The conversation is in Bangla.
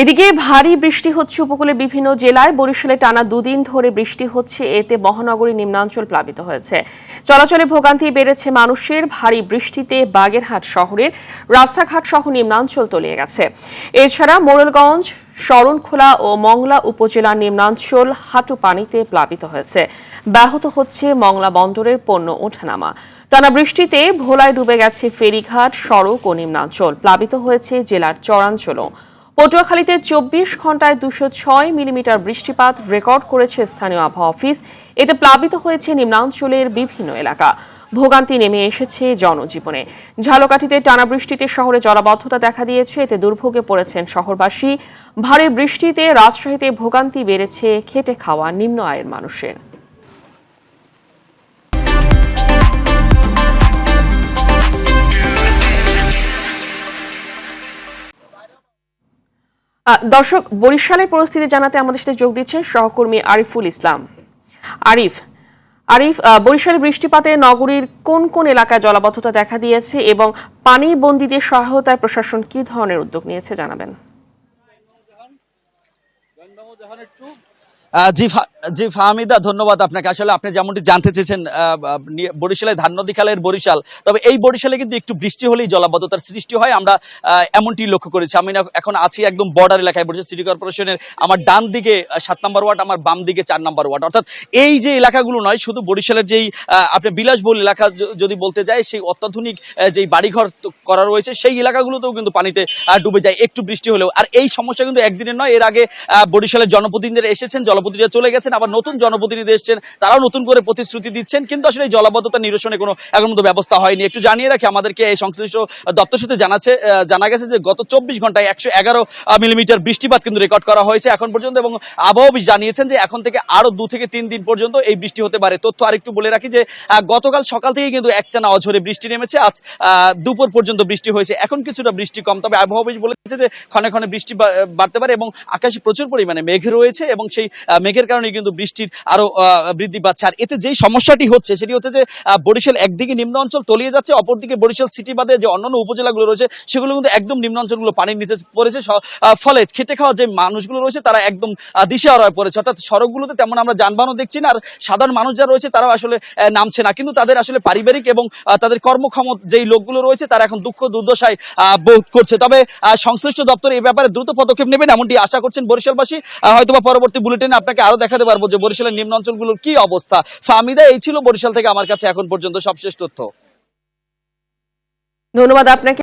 এদিকে ভারী বৃষ্টি হচ্ছে উপকূলে বিভিন্ন জেলায়। বরিশালে টানা দুদিন ধরে বৃষ্টি হচ্ছে, এতে মহানগরী নিম্নাঞ্চল প্লাবিত হয়েছে। চলাচলে ভোগান্তি বেড়েছে মানুষের। ভারী বৃষ্টিতে বাগেরহাট শহরের রাস্তাঘাট সহ নিম্নাঞ্চল তলিয়ে গেছে। এছাড়া মোড়েলগঞ্জ, শরণখোলা ও মংলা উপজেলার নিম্নাঞ্চল হাঁটু পানিতে প্লাবিত হয়েছে। ব্যাহত হচ্ছে মংলা বন্দরের পণ্য ওঠানামা। টানা বৃষ্টিতে ভোলায় ডুবে গেছে ফেরিঘাট, সড়ক ও নিম্নাঞ্চল। প্লাবিত হয়েছে জেলার চরাঞ্চলও। পটুয়াখালীতে 24 ঘন্টায় 206 মিলিমিটার বৃষ্টিপাত রেকর্ড করেছে স্থানীয় আবহাওয়া অফিস। এতে প্লাবিত হয়েছে নিম্নাঞ্চলের বিভিন্ন এলাকা। ভোগান্তি নেমে এসেছে জনজীবনে। ঝালকাঠিতে টানা বৃষ্টিতে শহরে জলাবদ্ধতা দেখা দিয়েছে, এতে দুর্ভোগে পড়েছেন শহরবাসী। ভারী বৃষ্টিতে রাজশাহীতে ভোগান্তি বেড়েছে খেটে খাওয়া নিম্ন আয়ের মানুষের। দর্শক, বরিশালের পরিস্থিতি জানাতে আমাদের সাথে যোগ দিচ্ছেন সহকর্মী আরিফুল ইসলাম। আরিফ, বরিশালে বৃষ্টিপাতে নগরীর কোন কোন এলাকায় জলাবদ্ধতা দেখা দিয়েছে এবং পানি বন্দীদের সহায়তায় প্রশাসন কি ধরনের উদ্যোগ নিয়েছে জানাবেন। জি ফাহমিদা, ধন্যবাদ আপনাকে। আসলে আপনি যেমনটি জানতে চেয়েছেন, বরিশালে ধাননদী খালের বরিশাল, তবে এই বরিশালে কিন্তু একটু বৃষ্টি হলেই জলাবদ্ধতার সৃষ্টি হয়। আমরা এমনটি লক্ষ্য করেছি। আমি এখন আছি একদম বর্ডার এলাকায়, বরিশাল সিটি কর্পোরেশনের। আমার ডান দিকে 7 নম্বর ওয়ার্ড, আমার বাম দিকে 4 নম্বর ওয়ার্ড। অর্থাৎ এই যে এলাকাগুলো নয়, শুধু বরিশালের যেই আপনি বিলাসবহুল এলাকা যদি বলতে যায়, সেই অত্যাধুনিক যেই বাড়িঘর করা রয়েছে, সেই এলাকাগুলোতেও কিন্তু পানিতে ডুবে যায় একটু বৃষ্টি হলেও। আর এই সমস্যা কিন্তু একদিনের নয়। এর আগে বরিশালের জনপ্রতিনিধিরা এসেছেন, জনপ্রতিনিধিরা চলে গেছেন, আবার নতুন জনপ্রতিনিধি এসেছেন, তারাও নতুন করে প্রতিশ্রুতি দিচ্ছেন, কিন্তু আসলে এই জলাবদ্ধতা নিরসনে কোনো এখন মতো ব্যবস্থা হয়নি। একটু জানিয়ে রাখি, আমাদেরকে এই সংশ্লিষ্ট দপ্তর সূত্রে জানা গেছে যে গত 24 ঘন্টায় 111 মিলিমিটার বৃষ্টিপাত কিন্তু রেকর্ড করা হয়েছে এখন পর্যন্ত, এবং আবহাওয়া অফিস জানিয়েছেন যে এখন থেকে আরো 2 থেকে 3 দিন পর্যন্ত এই বৃষ্টি হতে পারে। তথ্য আরেকটু বলে রাখি যে গতকাল সকাল থেকে কিন্তু একটানা অঝরে বৃষ্টি নেমেছে। আজ দুপুর পর্যন্ত বৃষ্টি হয়েছে, এখন কিছুটা বৃষ্টি কম। তবে আবহাওয়া অফিস বলেছে যে ক্ষণে ক্ষণে বৃষ্টি বাড়তে পারে এবং আকাশে প্রচুর পরিমাণে মেঘ রয়েছে, এবং সেই মেঘের কারণে কিন্তু বৃষ্টির আরো বৃদ্ধি পাচ্ছে। আর এতে যেই সমস্যাটি হচ্ছে সেটি হচ্ছে যে বরিশাল একদিকে নিম্ন অঞ্চল তলিয়ে যাচ্ছে, অপরদিকে বরিশাল সিটি বাদে যে অন্যান্য উপজেলাগুলো রয়েছে সেগুলো কিন্তু একদম নিম্ন অঞ্চলগুলো পানির নিচে পড়েছে। ফলে খেটে খাওয়া যে মানুষগুলো রয়েছে তারা একদম দিশেহারা হয়ে পড়েছে। অর্থাৎ সড়কগুলোতে তেমন আমরা যানবাহনও দেখছি না, আর সাধারণ মানুষ যারা রয়েছে তারাও আসলে নামছে না। কিন্তু তাদের আসলে পারিবারিক এবং তাদের কর্মক্ষম যেই লোকগুলো রয়েছে তারা এখন দুঃখ দুর্দশায় বোধ করছে। তবে সংশ্লিষ্ট দপ্তর এই ব্যাপারে দ্রুত পদক্ষেপ নেবেন এমনটি আশা করছেন বরিশালবাসী। হয়তোবা পরবর্তী বুলেটিনে আপনাকে আরো দেখাতে পারবো যে বরিশালের নিম্ন অঞ্চলগুলোর কি অবস্থা। ফাহমিদা, এই ছিল বরিশাল থেকে আমার কাছে এখন পর্যন্ত সবশেষ তথ্য। ধন্যবাদ আপনাকে।